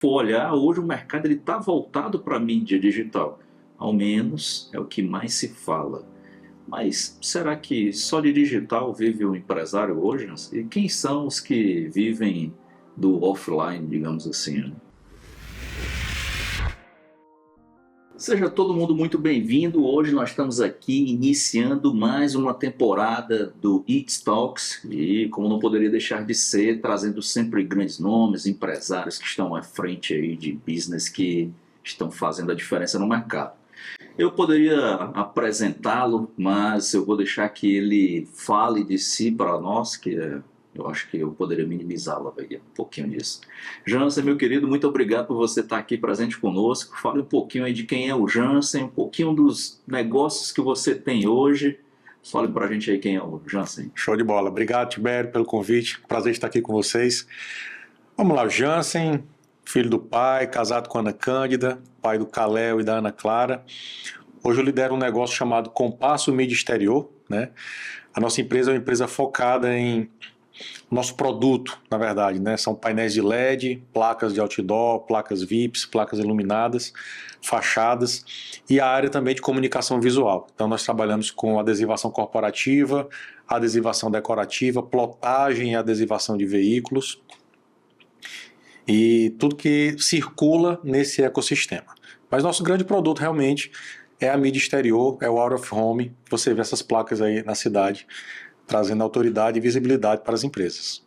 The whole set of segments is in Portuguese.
for olhar, hoje o mercado está voltado para a mídia digital. Ao menos é o que mais se fala. Mas será que só de digital vive o empresário hoje? E quem são os que vivem do offline, digamos assim, né? Seja todo mundo muito bem-vindo. Hoje nós estamos aqui iniciando mais uma temporada do It's Talks e, como não poderia deixar de ser, trazendo sempre grandes nomes, empresários que estão à frente aí de business que estão fazendo a diferença no mercado. Eu poderia apresentá-lo, mas eu vou deixar que ele fale de si para nós, eu acho que eu poderia minimizá-lo aí, um pouquinho disso. Jansen, meu querido, muito obrigado por você estar aqui presente conosco. Fale um pouquinho aí de quem é o Jansen, um pouquinho dos negócios que você tem hoje. Fale para a gente aí quem é o Jansen. Show de bola. Obrigado, Tibério, pelo convite. Prazer estar aqui com vocês. Vamos lá, o Jansen, filho do pai, casado com a Ana Cândida, pai do Caléu e da Ana Clara. Hoje eu lidero um negócio chamado Compasso Mídia Exterior, né? A nossa empresa é uma empresa focada em nosso produto, na verdade, né? São painéis de LED, placas de outdoor, placas VIPs, placas iluminadas, fachadas e a área também de comunicação visual. Então nós trabalhamos com adesivação corporativa, adesivação decorativa, plotagem e adesivação de veículos e tudo que circula nesse ecossistema. Mas nosso grande produto realmente é a mídia exterior, é o out of home. Você vê essas placas aí na cidade, trazendo autoridade e visibilidade para as empresas.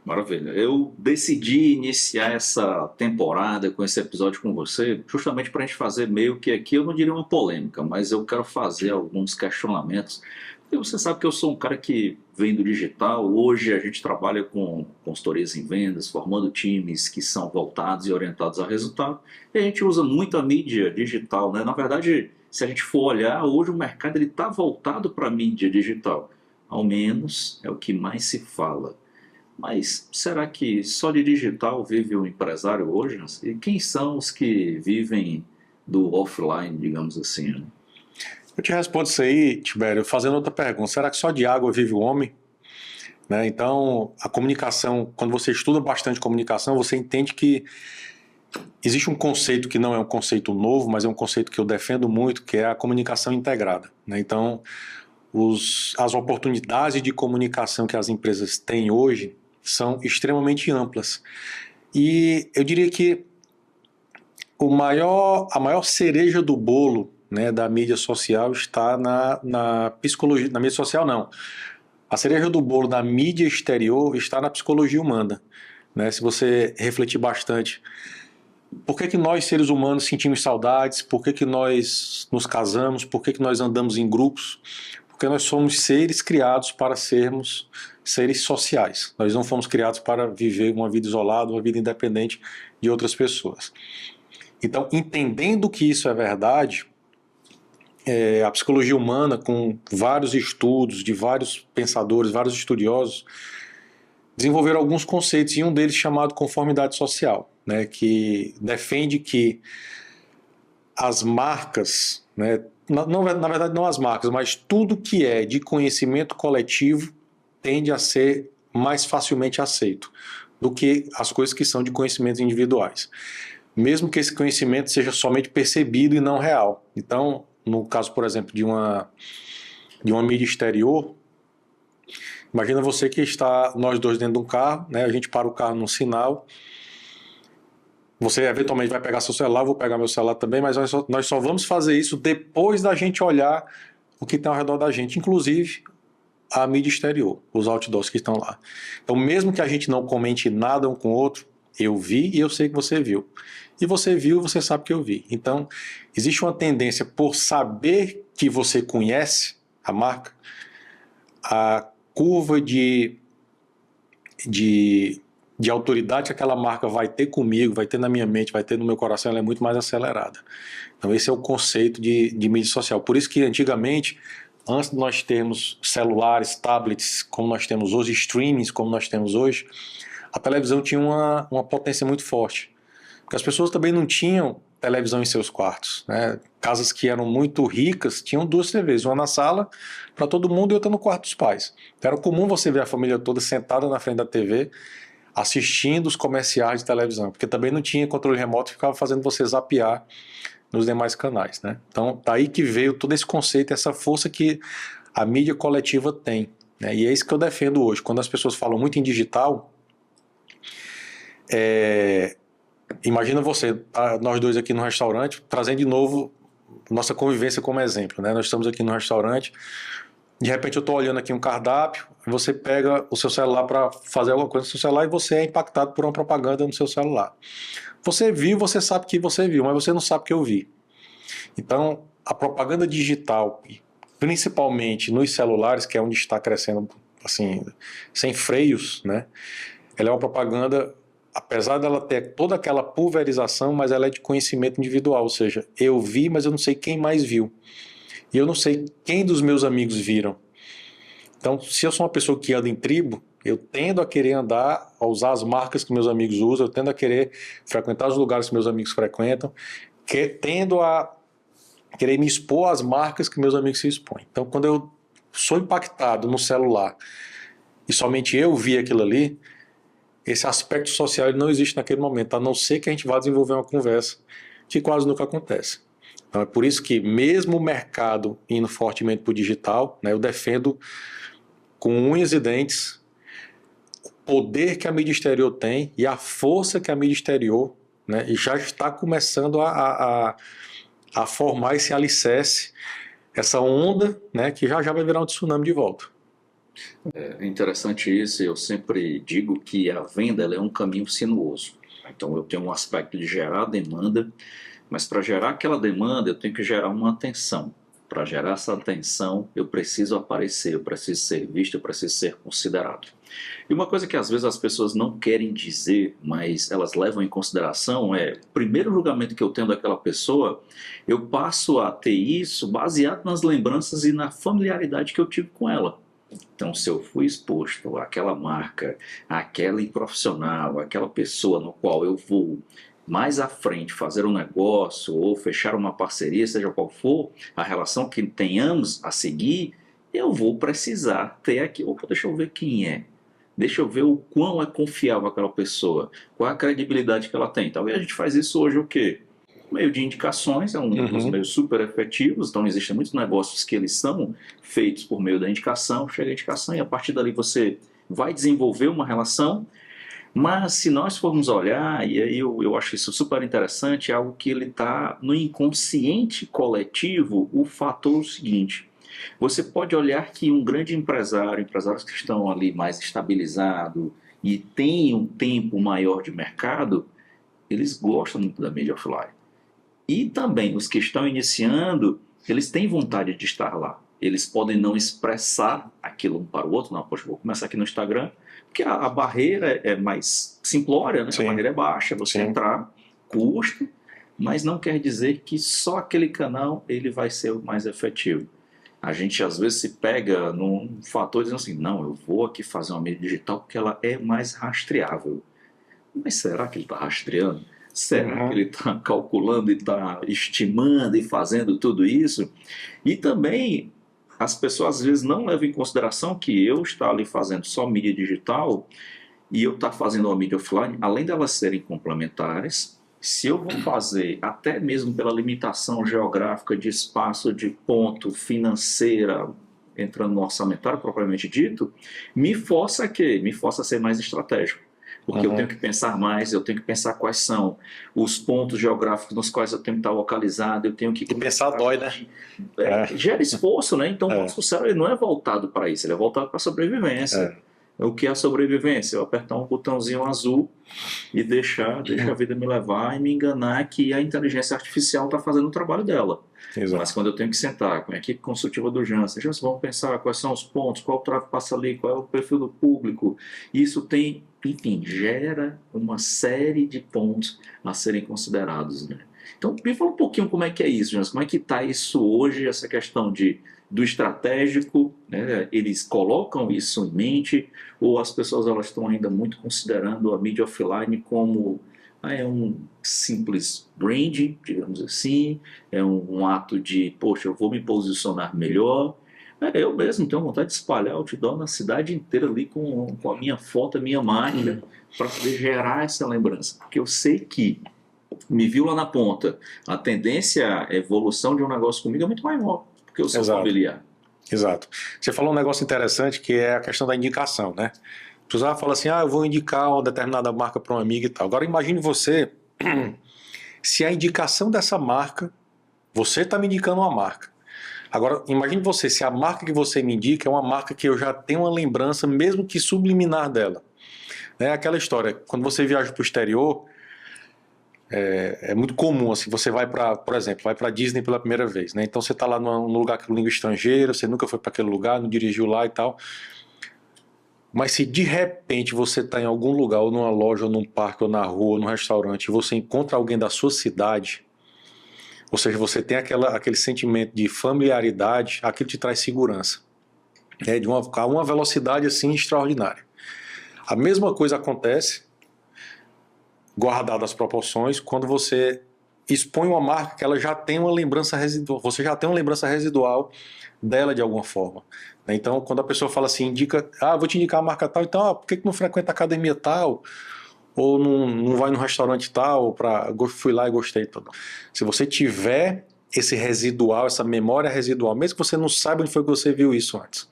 Maravilha. Eu decidi iniciar essa temporada com esse episódio com você, justamente para a gente fazer meio que aqui, eu não diria uma polêmica, mas eu quero fazer alguns questionamentos. Porque você sabe que eu sou um cara que vem do digital. Hoje a gente trabalha com consultorias em vendas, formando times que são voltados e orientados a resultado. E a gente usa muito a mídia digital, né? Na verdade, se a gente for olhar, hoje o mercado está voltado para a mídia digital. Ao menos é o que mais se fala. Mas será que só de digital vive o empresário hoje? E quem são os que vivem do offline, digamos assim, né? Eu te respondo isso aí, Tibério, fazendo outra pergunta. Será que só de água vive o homem? Né? Então, a comunicação, quando você estuda bastante comunicação, você entende que existe um conceito que não é um conceito novo, mas é um conceito que eu defendo muito, que é a comunicação integrada, né? Então, as oportunidades de comunicação que as empresas têm hoje são extremamente amplas. E eu diria que a maior cereja do bolo, né, da mídia social está na psicologia. Na mídia social, não. A cereja do bolo da mídia exterior está na psicologia humana, né? Se você refletir bastante, por que nós, seres humanos, sentimos saudades? Por que nós nos casamos? Por que nós andamos em grupos? Porque nós somos seres criados para sermos seres sociais. Nós não fomos criados para viver uma vida isolada, uma vida independente de outras pessoas. Então, entendendo que isso é verdade, a psicologia humana, com vários estudos de vários pensadores, vários estudiosos, desenvolveram alguns conceitos, e um deles chamado conformidade social, né, que defende que as marcas, né, na verdade não as marcas, mas tudo que é de conhecimento coletivo tende a ser mais facilmente aceito do que as coisas que são de conhecimentos individuais, mesmo que esse conhecimento seja somente percebido e não real. Então, no caso, por exemplo, de uma mídia exterior, imagina você que está nós dois dentro de um carro, né, a gente para o carro num sinal. Você eventualmente vai pegar seu celular, eu vou pegar meu celular também, mas nós só vamos fazer isso depois da gente olhar o que tem ao redor da gente, inclusive a mídia exterior, os outdoors que estão lá. Então, mesmo que a gente não comente nada um com o outro, eu vi e eu sei que você viu. E você viu, você sabe que eu vi. Então, existe uma tendência, por saber que você conhece a marca, a curva de autoridade que aquela marca vai ter comigo, vai ter na minha mente, vai ter no meu coração, ela é muito mais acelerada. Então esse é o conceito de mídia social. Por isso que antigamente, antes de nós termos celulares, tablets, como nós temos hoje, streamings, como nós temos hoje, a televisão tinha uma potência muito forte. Porque as pessoas também não tinham televisão em seus quartos, né? Casas que eram muito ricas tinham duas TVs, uma na sala para todo mundo e outra no quarto dos pais. Então era comum você ver a família toda sentada na frente da TV, assistindo os comerciais de televisão, porque também não tinha controle remoto que ficava fazendo você zapear nos demais canais, né? Então, daí que veio todo esse conceito, essa força que a mídia coletiva tem, né? E é isso que eu defendo hoje. Quando as pessoas falam muito em digital, imagina você, nós dois aqui no restaurante, trazendo de novo nossa convivência como exemplo, né? Nós estamos aqui no restaurante, de repente eu estou olhando aqui um cardápio, você pega o seu celular para fazer alguma coisa no seu celular e você é impactado por uma propaganda no seu celular. Você viu, você sabe que você viu, mas você não sabe que eu vi. Então, a propaganda digital, principalmente nos celulares, que é onde está crescendo assim, sem freios, né? Ela é uma propaganda, apesar dela ter toda aquela pulverização, mas ela é de conhecimento individual, ou seja, eu vi, mas eu não sei quem mais viu. E eu não sei quem dos meus amigos viram. Então, se eu sou uma pessoa que anda em tribo, eu tendo a querer andar, a usar as marcas que meus amigos usam, eu tendo a querer frequentar os lugares que meus amigos frequentam, tendo a querer me expor às marcas que meus amigos se expõem. Então, quando eu sou impactado no celular e somente eu vi aquilo ali, esse aspecto social ele não existe naquele momento, a não ser que a gente vá desenvolver uma conversa, que quase nunca acontece. Então, é por isso que, mesmo o mercado indo fortemente para o digital, né, eu defendo com unhas e dentes o poder que a mídia exterior tem e a força que a mídia exterior, né, e já está começando a formar esse alicerce, essa onda, né, que já vai virar um tsunami de volta. É interessante isso, eu sempre digo que a venda ela é um caminho sinuoso. Então eu tenho um aspecto de gerar demanda, mas para gerar aquela demanda eu tenho que gerar uma atenção. Para gerar essa atenção eu preciso aparecer, eu preciso ser visto, eu preciso ser considerado. E uma coisa que às vezes as pessoas não querem dizer, mas elas levam em consideração é, o primeiro julgamento que eu tenho daquela pessoa, eu passo a ter isso baseado nas lembranças e na familiaridade que eu tive com ela. Então, se eu fui exposto àquela marca, àquele profissional, àquela pessoa no qual eu vou mais à frente fazer um negócio ou fechar uma parceria, seja qual for a relação que tenhamos a seguir, eu vou precisar ter aqui. Opa, deixa eu ver quem é. Deixa eu ver o quão é confiável aquela pessoa, qual é a credibilidade que ela tem. Talvez a gente faz isso hoje o quê? Meio de indicações, é um dos meios super efetivos, então existem muitos negócios que eles são feitos por meio da indicação, chega a indicação e a partir dali você vai desenvolver uma relação, mas se nós formos olhar, e aí eu acho isso super interessante, é algo que ele está no inconsciente coletivo, o fator seguinte, você pode olhar que um grande empresário, empresários que estão ali mais estabilizados e têm um tempo maior de mercado, eles gostam muito da mídia offline. E também os que estão iniciando, eles têm vontade de estar lá. Eles podem não expressar aquilo um para o outro, não, poxa, vou começar aqui no Instagram, porque a barreira é mais simplória, né? A barreira é baixa, você entrar, custa, mas não quer dizer que só aquele canal ele vai ser o mais efetivo. A gente às vezes se pega num fator dizendo assim, não, eu vou aqui fazer uma mídia digital porque ela é mais rastreável. Mas será que ele está rastreando? Será que ele está calculando e está estimando e fazendo tudo isso? E também as pessoas às vezes não levam em consideração que eu estar ali fazendo só mídia digital e eu estar fazendo uma mídia offline, além delas serem complementares, se eu vou fazer, até mesmo pela limitação geográfica de espaço, de ponto, financeira, entrando no orçamentário propriamente dito, me força a quê? Me força a ser mais estratégico. Porque eu tenho que pensar mais, eu tenho que pensar quais são os pontos geográficos nos quais eu tenho que estar localizado, eu tenho que... E pensar dói, né? Gera esforço, né? Então o nosso cérebro ele não é voltado para isso, ele é voltado para a sobrevivência. O que é a sobrevivência? Eu apertar um botãozinho azul e deixar a vida me levar e me enganar que a inteligência artificial está fazendo o trabalho dela. Exato. Mas quando eu tenho que sentar com a equipe consultiva do Janssen, vamos pensar quais são os pontos, qual o tráfego passa ali, qual é o perfil do público. Isso tem, enfim, gera uma série de pontos a serem considerados, né? Então, me fala um pouquinho como é que é isso, Janssen, como é que está isso hoje, essa questão do estratégico, né? Eles colocam isso em mente, ou as pessoas elas estão ainda muito considerando a mídia offline como é um simples branding, digamos assim, é um ato de, poxa, eu vou me posicionar melhor. Eu mesmo tenho vontade de espalhar outdoor na cidade inteira ali com a minha foto, a minha marca, para poder gerar essa lembrança. Porque eu sei que me viu lá na ponta, a tendência, a evolução de um negócio comigo é muito maior, porque eu sou Exato. familiar. Exato. Você falou um negócio interessante que é a questão da indicação, né? Tu já fala assim, eu vou indicar uma determinada marca para um amigo e tal. Agora imagine você, se a indicação dessa marca, você está me indicando uma marca. Agora imagine você, se a marca que você me indica é uma marca que eu já tenho uma lembrança, mesmo que subliminar dela. É aquela história, quando você viaja para o exterior, é muito comum, assim, você vai para, por exemplo, vai para Disney pela primeira vez, né? Então você está lá num lugar com língua estrangeira, você nunca foi para aquele lugar, não dirigiu lá e tal. Mas se de repente você está em algum lugar, ou numa loja, ou num parque, ou na rua, ou num restaurante, e você encontra alguém da sua cidade, ou seja, você tem aquele sentimento de familiaridade, aquilo te traz segurança. De uma velocidade assim extraordinária. A mesma coisa acontece, guardado as proporções, quando você expõe uma marca que ela já tem uma lembrança residual, você já tem uma lembrança residual dela de alguma forma. Então, quando a pessoa fala assim, vou te indicar a marca tal, então, por que não frequenta a academia tal? Ou não vai no restaurante tal, fui lá e gostei. Tudo. Se você tiver esse residual, essa memória residual, mesmo que você não saiba onde foi que você viu isso antes,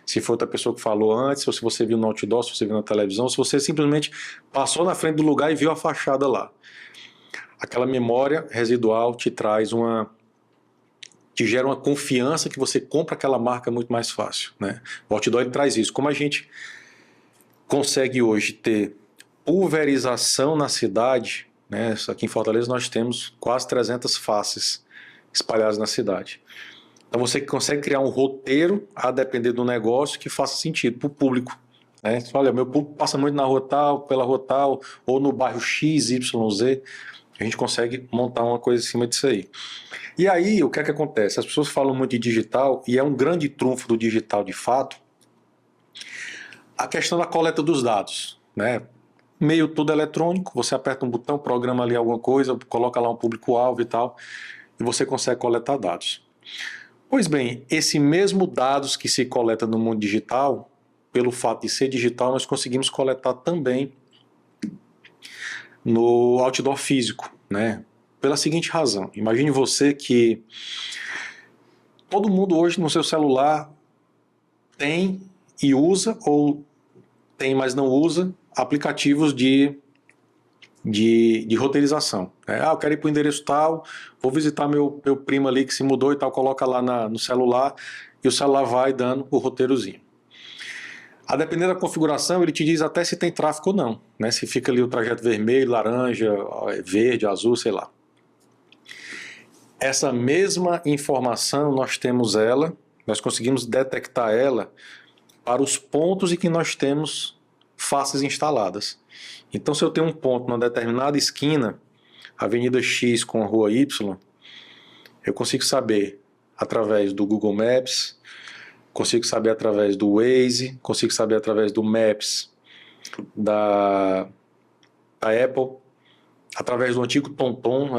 se foi outra pessoa que falou antes, ou se você viu no outdoor, se você viu na televisão, se você simplesmente passou na frente do lugar e viu a fachada lá. Aquela memória residual te gera uma confiança que você compra aquela marca muito mais fácil, né? O outdoor ele traz isso. Como a gente consegue hoje ter pulverização na cidade, né? Aqui em Fortaleza nós temos quase 300 faces espalhadas na cidade. Então você consegue criar um roteiro a depender do negócio que faça sentido para o público. Né? Olha, meu público passa muito na rua tal, pela rua tal, ou no bairro X, Y, Z. A gente consegue montar uma coisa em cima disso aí. E aí, o que é que acontece? As pessoas falam muito de digital, e é um grande trunfo do digital de fato, a questão da coleta dos dados. Né? Meio tudo eletrônico, você aperta um botão, programa ali alguma coisa, coloca lá um público-alvo e tal, e você consegue coletar dados. Pois bem, esse mesmo dados que se coleta no mundo digital, pelo fato de ser digital, nós conseguimos coletar também no outdoor físico, né? Pela seguinte razão, imagine você que todo mundo hoje no seu celular tem e usa, ou tem, mas não usa, aplicativos de roteirização. Eu quero ir para o endereço tal, vou visitar meu primo ali que se mudou e tal, coloca lá no celular, e o celular vai dando o roteirozinho. A depender da configuração, ele te diz até se tem tráfego ou não, né? Se fica ali o trajeto vermelho, laranja, verde, azul, sei lá. Essa mesma informação nós conseguimos detectar ela para os pontos em que nós temos faces instaladas. Então, se eu tenho um ponto numa determinada esquina, Avenida X com a Rua Y, eu consigo saber através do Google Maps, consigo saber através do Waze, consigo saber através do Maps da Apple, através do antigo TomTom,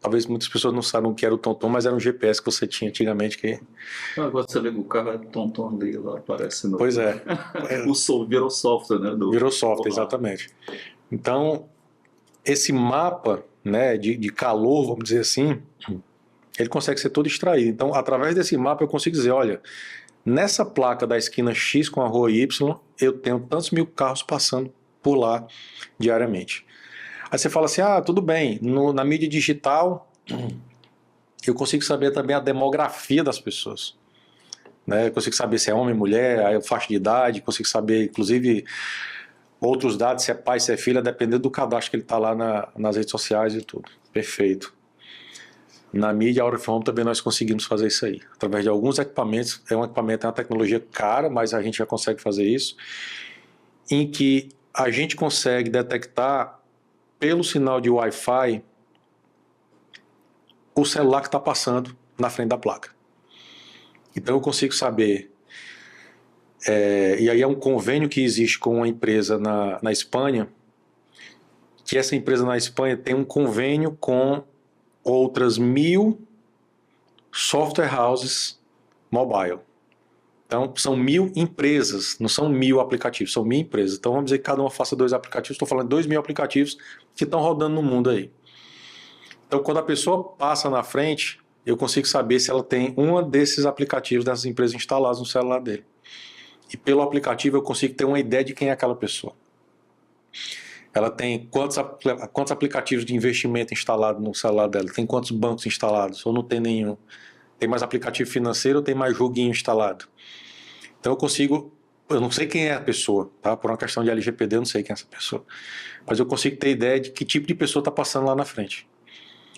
talvez muitas pessoas não saibam o que era o TomTom, mas era um GPS que você tinha antigamente. Agora você liga o carro, é TomTom ali, lá aparece no... Pois é. Virou software, né? Virou software, exatamente. Então, esse mapa, né, de calor, vamos dizer assim, ele consegue ser todo extraído. Então, através desse mapa eu consigo dizer, olha, nessa placa da esquina X com a rua Y, eu tenho tantos mil carros passando por lá diariamente. Aí você fala assim, tudo bem, na mídia digital eu consigo saber também a demografia das pessoas. Né? Eu consigo saber se é homem, mulher, a faixa de idade, consigo saber, inclusive, outros dados, se é pai, se é filha, dependendo do cadastro que ele está lá nas redes sociais e tudo. Perfeito. Na mídia, a Aurifome também nós conseguimos fazer isso aí. Através de alguns equipamentos, é uma tecnologia cara, mas a gente já consegue fazer isso, em que a gente consegue detectar pelo sinal de Wi-Fi o celular que está passando na frente da placa. Então eu consigo saber, e aí é um convênio que existe com uma empresa na Espanha, que essa empresa na Espanha tem um convênio com outras 1000 software houses mobile. Então, são 1.000 empresas, não são 1.000 aplicativos, são 1.000 empresas. Então, vamos dizer que cada uma faça 2 aplicativos, estou falando de 2.000 aplicativos que estão rodando no mundo aí. Então, quando a pessoa passa na frente, eu consigo saber se ela tem um desses aplicativos dessas empresas instalados no celular dele. E pelo aplicativo eu consigo ter uma ideia de quem é aquela pessoa. Ela tem quantos aplicativos de investimento instalados no celular dela, tem quantos bancos instalados, ou não tem nenhum. Tem mais aplicativo financeiro ou tem mais joguinho instalado. Então eu não sei quem é a pessoa, tá? Por uma questão de LGPD eu não sei quem é essa pessoa. Mas eu consigo ter ideia de que tipo de pessoa está passando lá na frente.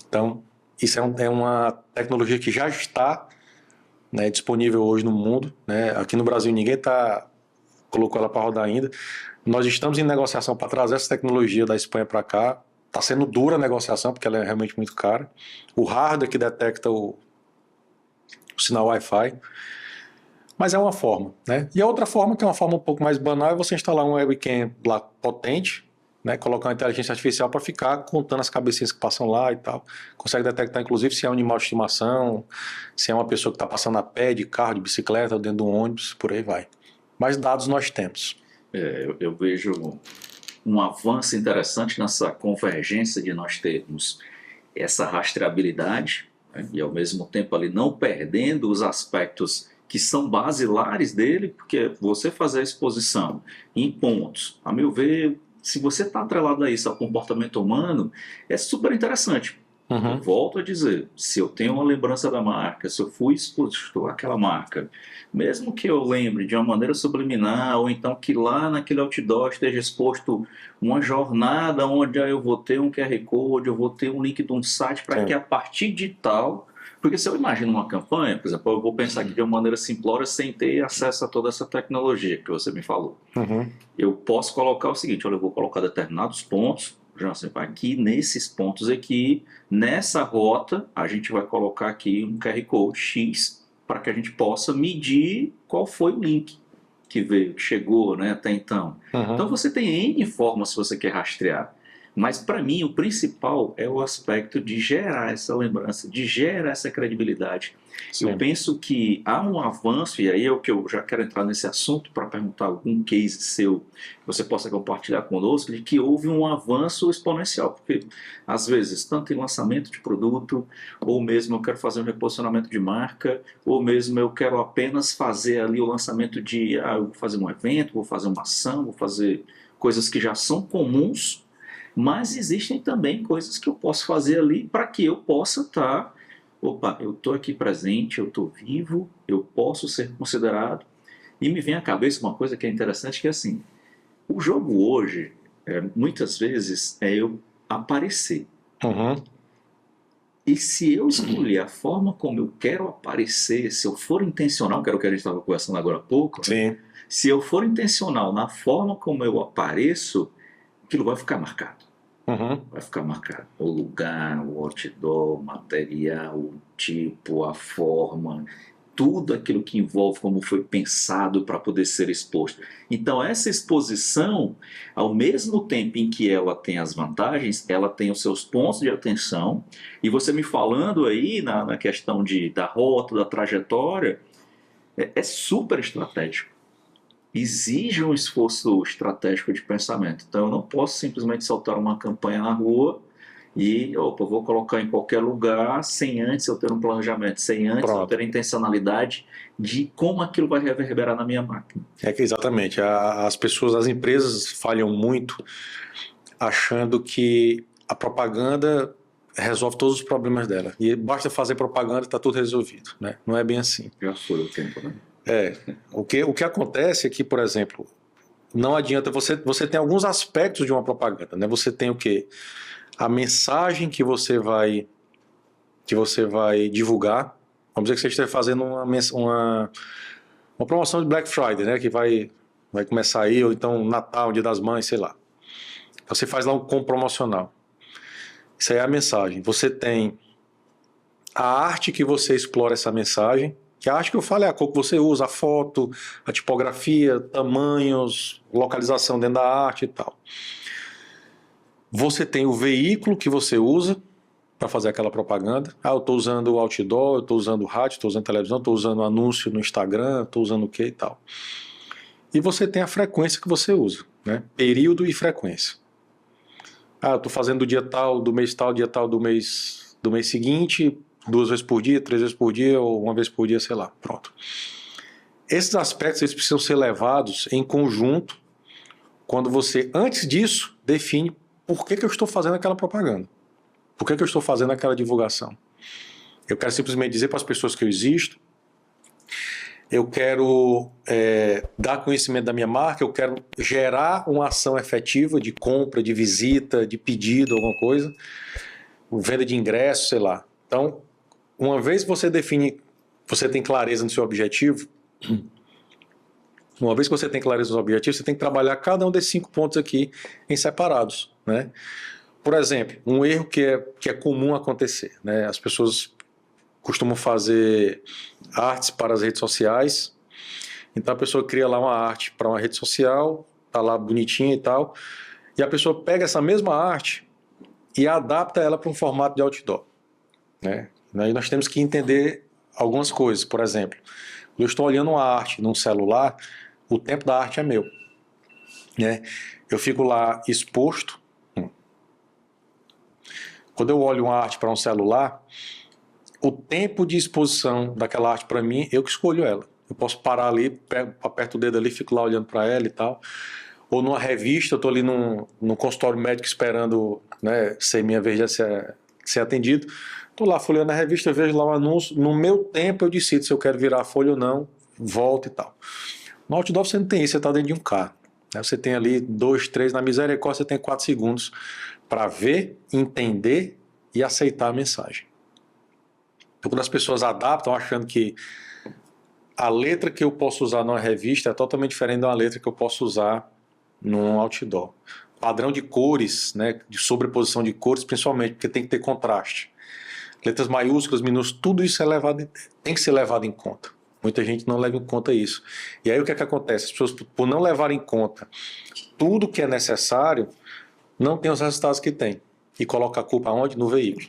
Então, isso é uma tecnologia que já está, né, disponível hoje no mundo, né? Aqui no Brasil ninguém colocou ela para rodar ainda. Nós estamos em negociação para trazer essa tecnologia da Espanha para cá. Está sendo dura a negociação, porque ela é realmente muito cara. O hardware que detecta o sinal Wi-Fi. Mas é uma forma, né? E a outra forma, que é uma forma um pouco mais banal, é você instalar um webcam lá potente, né? Colocar uma inteligência artificial para ficar contando as cabecinhas que passam lá e tal. Consegue detectar, inclusive, se é um animal de estimação, se é uma pessoa que está passando a pé, de carro, de bicicleta, ou dentro de um ônibus, por aí vai. Mas dados nós temos. Eu vejo um avanço interessante nessa convergência de nós termos essa rastreabilidade, né? E ao mesmo tempo ali não perdendo os aspectos que são basilares dele, porque você fazer a exposição em pontos, a meu ver, se você está atrelado a isso, ao comportamento humano, é super interessante. Eu volto a dizer, se eu tenho uma lembrança da marca, se eu fui exposto àquela marca, mesmo que eu lembre de uma maneira subliminar, ou então que lá naquele outdoor esteja exposto uma jornada onde eu vou ter um QR Code, eu vou ter um link de um site para que a partir de tal... Porque se eu imagino uma campanha, por exemplo, eu vou pensar aqui de uma maneira simplória sem ter acesso a toda essa tecnologia que você me falou. Eu posso colocar o seguinte, olha, eu vou colocar determinados pontos, Jansen, aqui nesses pontos aqui, nessa rota, a gente vai colocar aqui um QR Code X para que a gente possa medir qual foi o link que veio, que chegou, né, até então. Então você tem N formas se você quer rastrear. Mas para mim o principal é o aspecto de gerar essa lembrança, de gerar essa credibilidade. Sim. Eu penso que há um avanço, e aí é o que eu já quero entrar nesse assunto para perguntar algum case seu que você possa compartilhar conosco, de que houve um avanço exponencial, porque às vezes, tanto em lançamento de produto, ou mesmo eu quero fazer um reposicionamento de marca, ou mesmo eu quero apenas fazer ali o lançamento de, eu vou fazer um evento, vou fazer uma ação, vou fazer coisas que já são comuns, mas existem também coisas que eu posso fazer ali para que eu possa estar, opa, eu estou aqui presente, eu estou vivo, eu posso ser considerado. E me vem à cabeça uma coisa que é interessante, que é assim, o jogo hoje, muitas vezes, é eu aparecer. E se eu escolher a forma como eu quero aparecer, se eu for intencional, que era o que a gente estava conversando agora há pouco, né? Se eu for intencional na forma como eu apareço, aquilo vai ficar marcado. Vai ficar marcado. O lugar, o outdoor, o material, o tipo, a forma, tudo aquilo que envolve como foi pensado para poder ser exposto. Então essa exposição, ao mesmo tempo em que ela tem as vantagens, ela tem os seus pontos de atenção. E você me falando aí na questão da rota, da trajetória, é super estratégico. Exige um esforço estratégico de pensamento. Então eu não posso simplesmente soltar uma campanha na rua e vou colocar em qualquer lugar sem antes eu ter um planejamento, sem antes eu ter a intencionalidade de como aquilo vai reverberar na minha máquina. Exatamente. As pessoas, as empresas falham muito achando que a propaganda resolve todos os problemas dela. E basta fazer propaganda e está tudo resolvido, né? Não é bem assim. Já foi o tempo, né? O que acontece é que, por exemplo, não adianta, você tem alguns aspectos de uma propaganda, né? Você tem o quê? A mensagem que você vai divulgar. Vamos dizer que você esteja fazendo uma promoção de Black Friday, né? Que vai começar aí, ou então Natal, Dia das Mães, sei lá. Você faz lá um compro promocional. Isso aí é a mensagem. Você tem a arte que você explora essa mensagem. Que a arte que eu falo é a cor que você usa, a foto, a tipografia, tamanhos, localização dentro da arte e tal. Você tem o veículo que você usa, para fazer aquela propaganda. Ah, eu estou usando o outdoor, eu estou usando o rádio, estou usando televisão, estou usando anúncio no Instagram, estou usando o que e tal. E você tem a frequência que você usa, né? Período e frequência. Ah, eu estou fazendo do dia tal, dia tal do mês seguinte, 2 vezes por dia, 3 vezes por dia, ou 1 vez por dia, sei lá, pronto. Esses aspectos eles precisam ser levados em conjunto quando você, antes disso, define por que eu estou fazendo aquela propaganda. Por que eu estou fazendo aquela divulgação. Eu quero simplesmente dizer para as pessoas que eu existo, eu quero dar conhecimento da minha marca, eu quero gerar uma ação efetiva de compra, de visita, de pedido, alguma coisa, venda de ingresso, sei lá. Então, uma vez que você define, você tem clareza no seu objetivo, uma vez que você tem clareza no seu objetivo, você tem que trabalhar cada um desses 5 pontos aqui em separados, né? Por exemplo, um erro que é comum acontecer, né? As pessoas costumam fazer artes para as redes sociais. Então a pessoa cria lá uma arte para uma rede social, tá lá bonitinha e tal, e a pessoa pega essa mesma arte e adapta ela para um formato de outdoor, né? Aí nós temos que entender algumas coisas. Por exemplo, eu estou olhando uma arte num celular, o tempo da arte é meu, né? Eu fico lá exposto. Quando eu olho uma arte para um celular, o tempo de exposição daquela arte para mim, eu que escolho ela. Eu posso parar ali, aperto o dedo ali, fico lá olhando para ela e tal. Ou numa revista, eu estou ali num consultório médico esperando, né, ser minha vez de ser atendido. Estou lá folheando a revista, eu vejo lá um anúncio. No meu tempo eu decido se eu quero virar a folha ou não, volto e tal. No outdoor você não tem isso, você está dentro de um carro. Você tem ali 2, 3, na misericórdia você tem 4 segundos para ver, entender e aceitar a mensagem. Então, quando as pessoas adaptam achando que a letra que eu posso usar numa revista é totalmente diferente de uma letra que eu posso usar num outdoor. Padrão de cores, né, de sobreposição de cores, principalmente, porque tem que ter contraste. Letras maiúsculas, minúsculas, tudo isso tem que ser levado em conta. Muita gente não leva em conta isso. E aí o que é que acontece? As pessoas, por não levarem em conta tudo que é necessário, não tem os resultados que tem. E coloca a culpa onde? No veículo.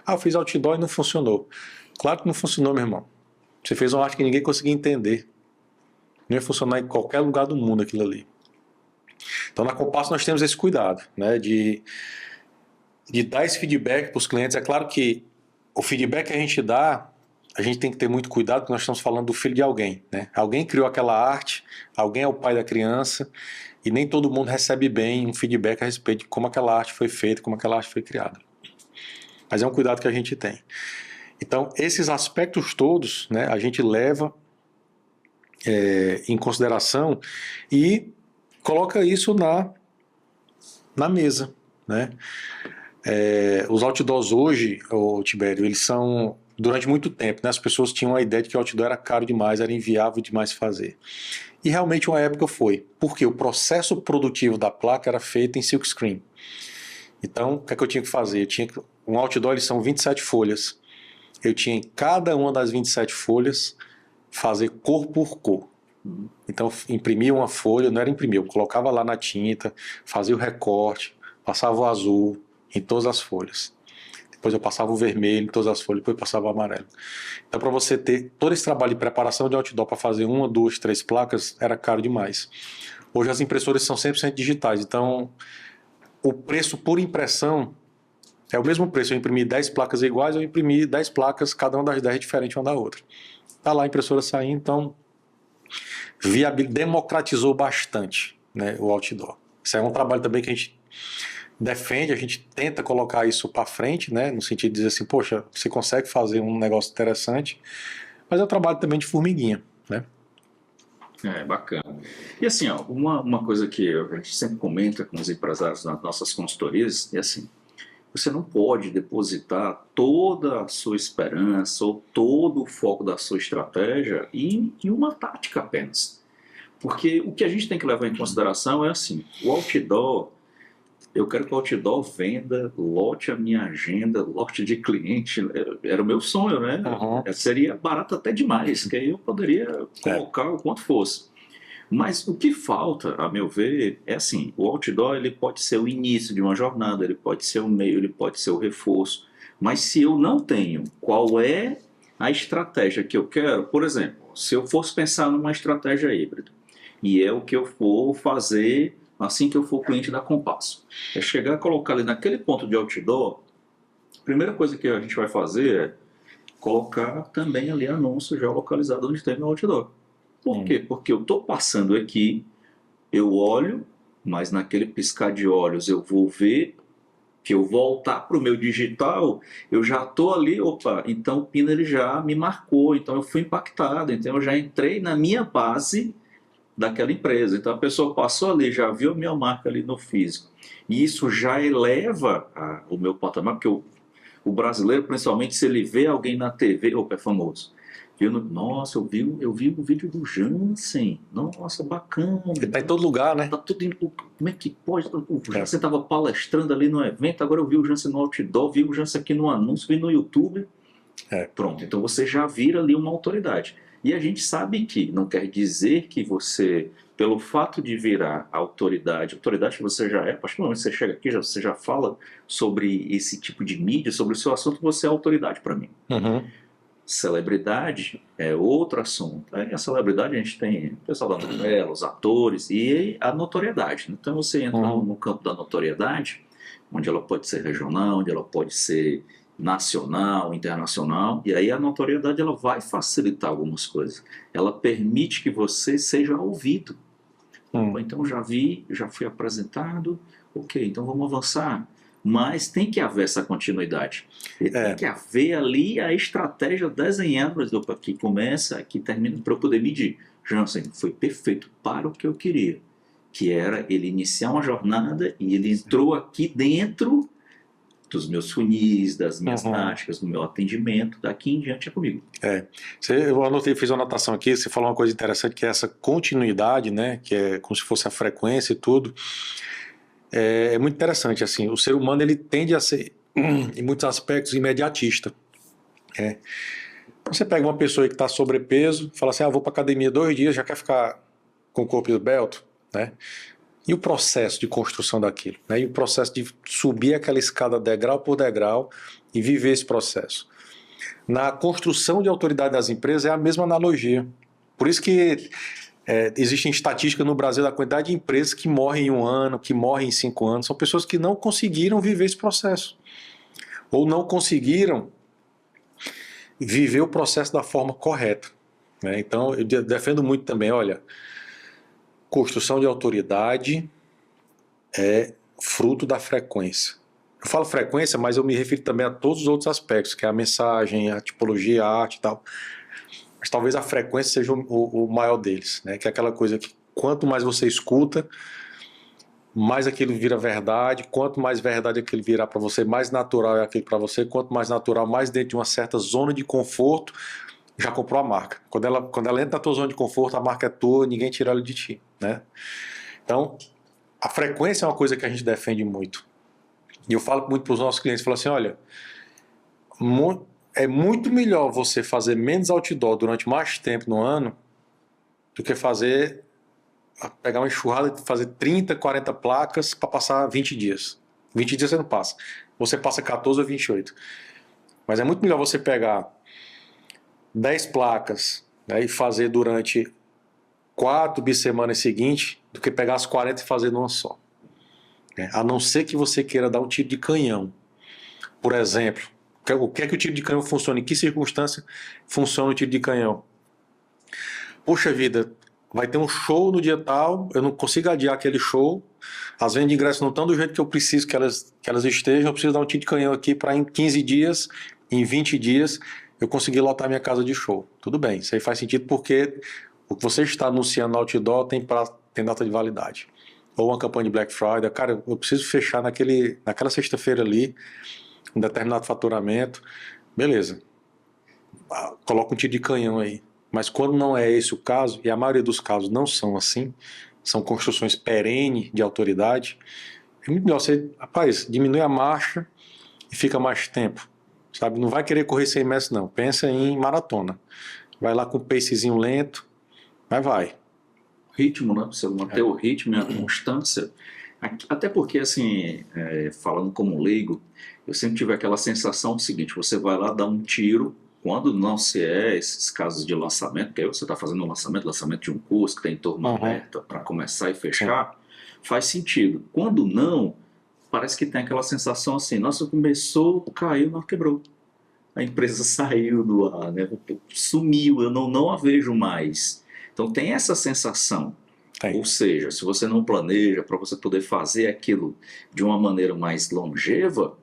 Ah, eu fiz outdoor e não funcionou. Claro que não funcionou, meu irmão. Você fez uma arte que ninguém conseguia entender. Não ia funcionar em qualquer lugar do mundo aquilo ali. Então na Compasso nós temos esse cuidado, né, de dar esse feedback para os clientes. É claro que o feedback que a gente dá, a gente tem que ter muito cuidado, porque nós estamos falando do filho de alguém, né? Alguém criou aquela arte, alguém é o pai da criança, e nem todo mundo recebe bem um feedback a respeito de como aquela arte foi feita, como aquela arte foi criada. Mas é um cuidado que a gente tem. Então, esses aspectos todos, né, a gente leva em consideração e coloca isso na mesa, né? Os outdoors hoje, Tibério, eles são, durante muito tempo, né, as pessoas tinham a ideia de que o outdoor era caro demais, era inviável demais fazer. E realmente uma época foi, porque o processo produtivo da placa era feito em silkscreen. Então, o que é que eu tinha que fazer? Um outdoor, eles são 27 folhas. Eu tinha em cada uma das 27 folhas fazer cor por cor. Então, imprimia uma folha, não era imprimir, eu colocava lá na tinta, fazia o recorte, passava o azul em todas as folhas. Depois eu passava o vermelho em todas as folhas, depois eu passava o amarelo. Então, para você ter todo esse trabalho de preparação de outdoor para fazer 1, 2, 3 placas, era caro demais. Hoje as impressoras são 100% digitais, então o preço por impressão é o mesmo preço. Eu imprimi 10 placas iguais, eu imprimi 10 placas, cada uma das 10 diferente uma da outra. Está lá a impressora saindo, então democratizou bastante, né, o outdoor. Isso é um trabalho também que a gente defende, a gente tenta colocar isso para frente, né, no sentido de dizer assim, poxa, você consegue fazer um negócio interessante, mas é um trabalho também de formiguinha, né? Bacana. E assim, ó, uma coisa que a gente sempre comenta com os empresários nas nossas consultorias é assim, você não pode depositar toda a sua esperança ou todo o foco da sua estratégia em uma tática apenas. Porque o que a gente tem que levar em consideração é assim, o outdoor, eu quero que o outdoor venda, lote a minha agenda, lote de cliente, era o meu sonho, né? Uhum. Seria barato até demais, que aí eu poderia colocar o quanto fosse. Mas o que falta, a meu ver, é assim, o outdoor ele pode ser o início de uma jornada, ele pode ser o meio, ele pode ser o reforço, Mas se eu não tenho, qual é a estratégia que eu quero? Por exemplo, se eu fosse pensar numa estratégia híbrida, e é o que eu for fazer assim que eu for cliente da Compasso, é chegar a colocar ali naquele ponto de outdoor, a primeira coisa que a gente vai fazer é colocar também ali anúncio geolocalizado onde tem meu outdoor. Por quê? Porque eu estou passando aqui, eu olho, mas naquele piscar de olhos eu vou ver que eu voltar para o meu digital, eu já estou ali, opa, então o Pina ele já me marcou, então eu fui impactado, então eu já entrei na minha base daquela empresa. Então a pessoa passou ali, já viu a minha marca ali no físico. E isso já eleva o meu patamar, porque o brasileiro, principalmente, se ele vê alguém na TV, opa, é famoso. Viu nossa, eu vi o vídeo do Jansen. Nossa, bacana. Ele tá em todo lugar, né? Tá tudo indo, como é que pode? O Jansen estava palestrando ali no evento, agora eu vi o Jansen no outdoor, vi o Jansen aqui no anúncio, vi no YouTube. Pronto, então você já vira ali uma autoridade. E a gente sabe que não quer dizer que você, pelo fato de virar autoridade que você já é, a partir do momento que você chega aqui, você já fala sobre esse tipo de mídia, sobre o seu assunto, você é autoridade para mim. Uhum. Celebridade é outro assunto. Aí a celebridade a gente tem o pessoal da novela, os atores e a notoriedade. Então você entra no campo da notoriedade, onde ela pode ser regional, onde ela pode ser nacional, internacional, e aí a notoriedade ela vai facilitar algumas coisas. Ela permite que você seja ouvido. Então já vi, já fui apresentado, ok, então vamos avançar. Mas tem que haver essa continuidade. Tem que haver ali a estratégia desenhada, que começa, que termina, para eu poder medir. Jansen, foi perfeito para o que eu queria, que era ele iniciar uma jornada e ele entrou aqui dentro dos meus funis, das minhas táticas, do meu atendimento, daqui em diante é comigo. Eu anotei, fiz uma anotação aqui, você falou uma coisa interessante, que é essa continuidade, né, que é como se fosse a frequência e tudo. É muito interessante, assim, o ser humano ele tende a ser, em muitos aspectos, imediatista. Você pega uma pessoa que está sobrepeso, fala assim, vou para academia 2 dias, já quer ficar com o corpo esbelto, né? E o processo de construção daquilo, né? E o processo de subir aquela escada degrau por degrau e viver esse processo. Na construção de autoridade das empresas é a mesma analogia. Por isso que existem estatísticas no Brasil da quantidade de empresas que morrem em 1 ano, que morrem em 5 anos. São pessoas que não conseguiram viver esse processo. Ou não conseguiram viver o processo da forma correta, né? Então, eu defendo muito também, olha, construção de autoridade é fruto da frequência. Eu falo frequência, mas eu me refiro também a todos os outros aspectos, que é a mensagem, a tipologia, a arte e tal. Mas talvez a frequência seja o maior deles, né? Que é aquela coisa que quanto mais você escuta, mais aquilo vira verdade, quanto mais verdade aquilo virar para você, mais natural é aquilo para você, quanto mais natural, mais dentro de uma certa zona de conforto, já comprou a marca. Quando ela entra na tua zona de conforto, a marca é tua, ninguém tira ela de ti, né? Então, a frequência é uma coisa que a gente defende muito. E eu falo muito para os nossos clientes, falo assim, olha, é muito melhor você fazer menos outdoor durante mais tempo no ano do que pegar uma enxurrada e fazer 30, 40 placas para passar 20 dias. 20 dias você não passa. Você passa 14 ou 28. Mas é muito melhor você pegar 10 placas, né, e fazer durante 4 bissemanas seguintes do que pegar as 40 e fazer numa só. A não ser que você queira dar um tiro de canhão. Por exemplo, o que é que o tiro de canhão funciona? Em que circunstância funciona o tiro de canhão? Poxa vida, vai ter um show no dia tal, eu não consigo adiar aquele show, as vendas de ingressos não estão do jeito que eu preciso que elas estejam, eu preciso dar um tiro de canhão aqui para em 15 dias, em 20 dias, eu conseguir lotar minha casa de show. Tudo bem, isso aí faz sentido porque o que você está anunciando no outdoor tem data de validade. Ou uma campanha de Black Friday, cara, eu preciso fechar naquela sexta-feira ali, um determinado faturamento, beleza, coloca um tiro de canhão aí. Mas quando não é esse o caso, e a maioria dos casos não são assim, são construções perenes de autoridade, é muito melhor você, rapaz, diminui a marcha e fica mais tempo, sabe? Não vai querer correr 100 metros não, pensa em maratona. Vai lá com um pacezinho lento, mas vai. Ritmo, né? Você manter o ritmo e a constância. Até porque, assim, falando como leigo, eu sempre tive aquela sensação do seguinte: você vai lá dar um tiro, quando não se é esses casos de lançamento, porque aí você está fazendo um lançamento de um curso que tem turma Uhum, aberta para começar e sim. fechar, faz sentido. Quando não, parece que tem aquela sensação assim: nossa, começou, caiu, não quebrou. A empresa saiu do ar, né? Sumiu, eu não a vejo mais. Então tem essa sensação. Tem. Ou seja, se você não planeja para você poder fazer aquilo de uma maneira mais longeva,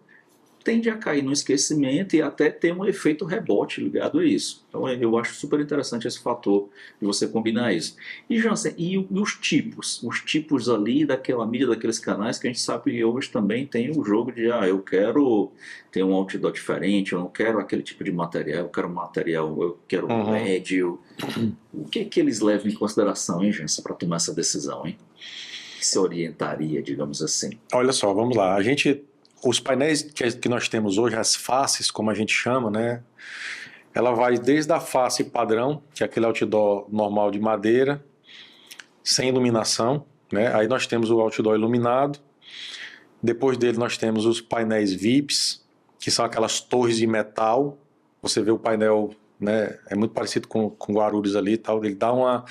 tende a cair no esquecimento e até ter um efeito rebote ligado a isso. Então eu acho super interessante esse fator de você combinar isso. E Jansen, e os tipos? Os tipos ali daquela mídia, daqueles canais que a gente sabe que hoje também tem o jogo de eu quero ter um outdoor diferente, eu não quero aquele tipo de material, eu quero material, eu quero Uhum. LED. O que que eles levam em consideração, hein, Jansen, para tomar essa decisão, hein? Que se orientaria, digamos assim. Olha só, vamos lá. Os painéis que nós temos hoje, as faces, como a gente chama, né? Ela vai desde a face padrão, que é aquele outdoor normal de madeira, sem iluminação, né? Aí nós temos o outdoor iluminado. Depois dele nós temos os painéis VIPs, que são aquelas torres de metal. Você vê o painel, né? É muito parecido com Guarulhos ali e tal. Ele dá uma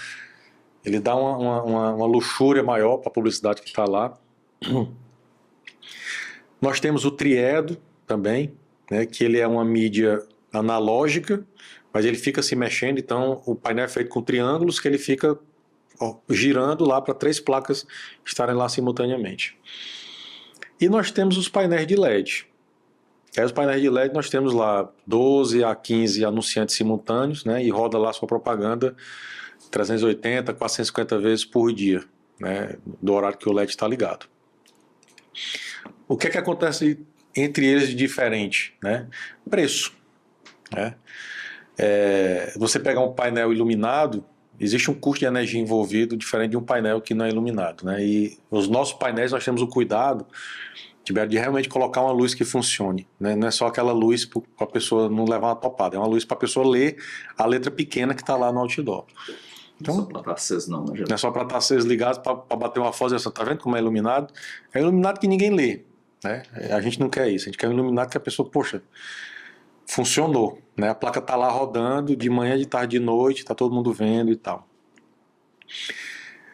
luxúria maior para a publicidade que está lá. Nós temos o triedo também, né, que ele é uma mídia analógica, mas ele fica se mexendo, então o painel é feito com triângulos que ele fica girando lá para 3 placas estarem lá simultaneamente. E nós temos os painéis de LED. Aí os painéis de LED nós temos lá 12 a 15 anunciantes simultâneos, né, e roda lá sua propaganda 380, 450 vezes por dia, né, do horário que o LED está ligado. O que é que acontece entre eles de diferente? Né? Preço. Né? Você pegar um painel iluminado, existe um custo de energia envolvido diferente de um painel que não é iluminado. Né? E os nossos painéis nós temos o cuidado de realmente colocar uma luz que funcione. Né? Não é só aquela luz para a pessoa não levar uma topada, é uma luz para a pessoa ler a letra pequena que está lá no outdoor. Não só Então, para estar aceso, não, né, não é só para estar aceso ligado para bater uma foto e você tá vendo como é iluminado? É iluminado que ninguém lê. Né? A gente não quer isso, a gente quer um iluminado que a pessoa, poxa, funcionou. Né? A placa está lá rodando de manhã, de tarde, de noite, está todo mundo vendo e tal.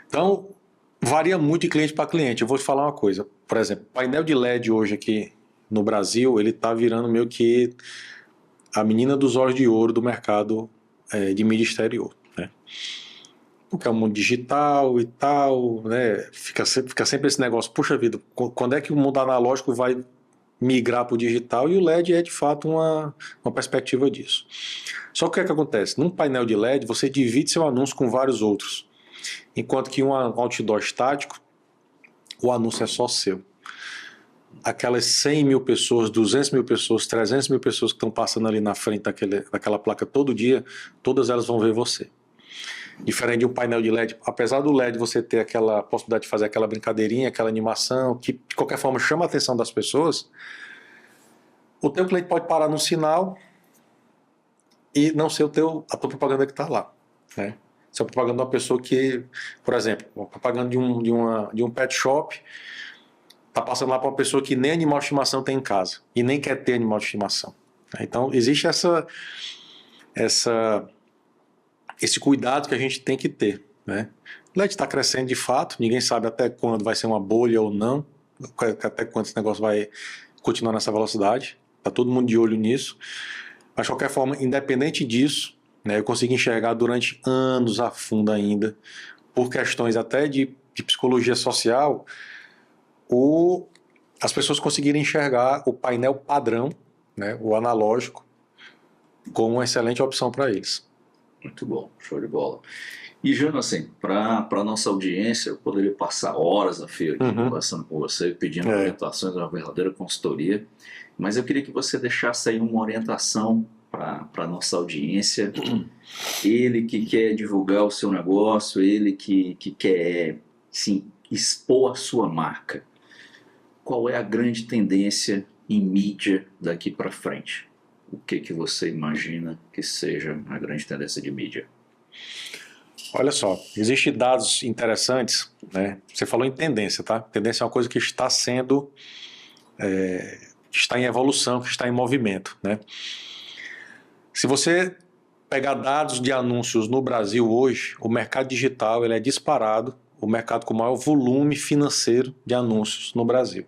Então, varia muito de cliente para cliente. Eu vou te falar uma coisa. Por exemplo, painel de LED hoje aqui no Brasil, ele está virando meio que a menina dos olhos de ouro do mercado de mídia exterior. Né? Porque é o mundo digital e tal, né? Fica sempre esse negócio, puxa vida, quando é que o mundo analógico vai migrar para o digital? E o LED é de fato uma perspectiva disso. Só que o que é que acontece? Num painel de LED, você divide seu anúncio com vários outros. Enquanto que um outdoor estático, o anúncio é só seu. Aquelas 100 mil pessoas, 200 mil pessoas, 300 mil pessoas que estão passando ali na frente daquela placa todo dia, todas elas vão ver você. Diferente de um painel de LED, apesar do LED você ter aquela possibilidade de fazer aquela brincadeirinha, aquela animação, que de qualquer forma chama a atenção das pessoas, o teu cliente pode parar no sinal e não ser a tua propaganda que está lá. Né? Se é a propaganda de uma pessoa que, por exemplo, uma propaganda de um pet shop, está passando lá para uma pessoa que nem animal de estimação tem em casa e nem quer ter animal de estimação. Então existe esse cuidado que a gente tem que ter. Né? O LED está crescendo de fato, ninguém sabe até quando vai ser uma bolha ou não, até quando esse negócio vai continuar nessa velocidade. Está todo mundo de olho nisso. Mas, de qualquer forma, independente disso, né, eu consigo enxergar durante anos a fundo ainda, por questões até de psicologia social, as pessoas conseguirem enxergar o painel padrão, né, o analógico, como uma excelente opção para eles. Muito bom, show de bola. E, Jana, assim, para a nossa audiência, eu poderia passar horas a fio aqui conversando com você, pedindo orientações, uma verdadeira consultoria, mas eu queria que você deixasse aí uma orientação para a nossa audiência, ele que quer divulgar o seu negócio, ele que quer, sim, expor a sua marca. Qual é a grande tendência em mídia daqui para frente? O que você imagina que seja a grande tendência de mídia? Olha só, existem dados interessantes, né? Você falou em tendência, tá? Tendência é uma coisa que está sendo, que está em evolução, que está em movimento, né? Se você pegar dados de anúncios no Brasil hoje, o mercado digital ele é disparado, o mercado com maior volume financeiro de anúncios no Brasil.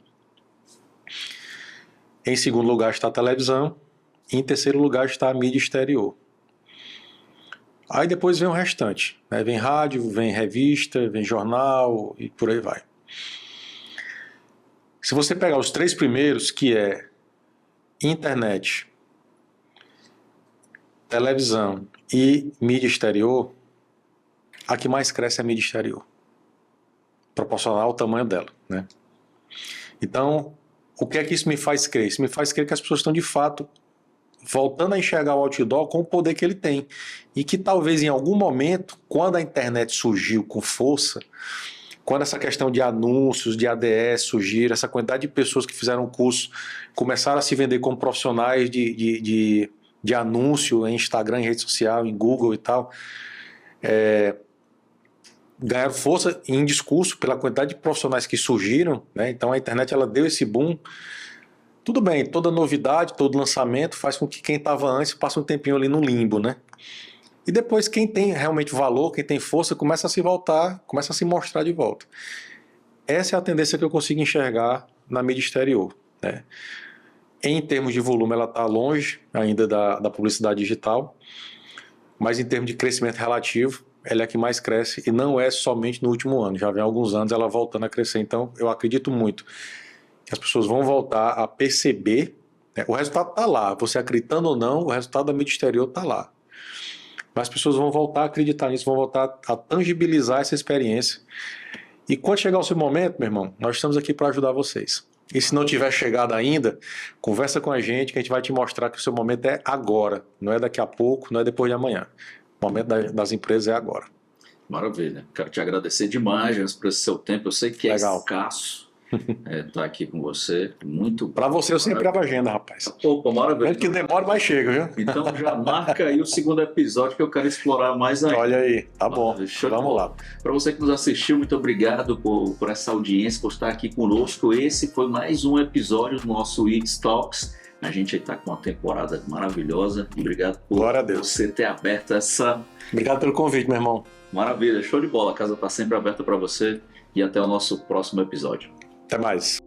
Em segundo lugar está a televisão, e em terceiro lugar está a mídia exterior. Aí depois vem o restante, né? Vem rádio, vem revista, vem jornal e por aí vai. Se você pegar os três primeiros, que é internet, televisão e mídia exterior, a que mais cresce é a mídia exterior, proporcional ao tamanho dela, né? Então, o que é que isso me faz crer? Isso me faz crer que as pessoas estão de fato voltando a enxergar o outdoor com o poder que ele tem. E que talvez em algum momento, quando a internet surgiu com força, quando essa questão de anúncios, de ADS surgiram, essa quantidade de pessoas que fizeram curso começaram a se vender como profissionais de anúncio em Instagram, em rede social, em Google e tal, ganharam força em discurso pela quantidade de profissionais que surgiram, né? Então a internet ela deu esse boom. Tudo bem, toda novidade, todo lançamento faz com que quem estava antes passe um tempinho ali no limbo, né? E depois quem tem realmente valor, quem tem força, começa a se voltar, começa a se mostrar de volta. Essa é a tendência que eu consigo enxergar na mídia exterior, né? Em termos de volume, ela está longe ainda da publicidade digital, mas em termos de crescimento relativo, ela é a que mais cresce e não é somente no último ano, já vem alguns anos ela voltando a crescer. Então eu acredito muito que as pessoas vão voltar a perceber, né? O resultado está lá, você acreditando ou não, o resultado da mídia exterior está lá. Mas as pessoas vão voltar a acreditar nisso, vão voltar a tangibilizar essa experiência. E quando chegar o seu momento, meu irmão, nós estamos aqui para ajudar vocês. E se não tiver chegado ainda, conversa com a gente que a gente vai te mostrar que o seu momento é agora, não é daqui a pouco, não é depois de amanhã. O momento das empresas é agora. Maravilha. Quero te agradecer demais, Jans, por esse seu tempo. Eu sei que Legal. é escasso estar aqui com você. Muito. Para você eu sempre abro agenda, rapaz. Opa, maravilha. Mesmo que demore, mas chega, viu? Então já marca aí o segundo episódio que eu quero explorar mais ainda. Olha aí, tá bom. Vamos lá. Para você que nos assistiu, muito obrigado por essa audiência, por estar aqui conosco. Esse foi mais um episódio do nosso It's Talks. A gente está com uma temporada maravilhosa. Obrigado por Glória a Deus. você ter aberto essa... Obrigado pelo convite, meu irmão. Maravilha, show de bola. A casa está sempre aberta para você. E até o nosso próximo episódio. Até mais.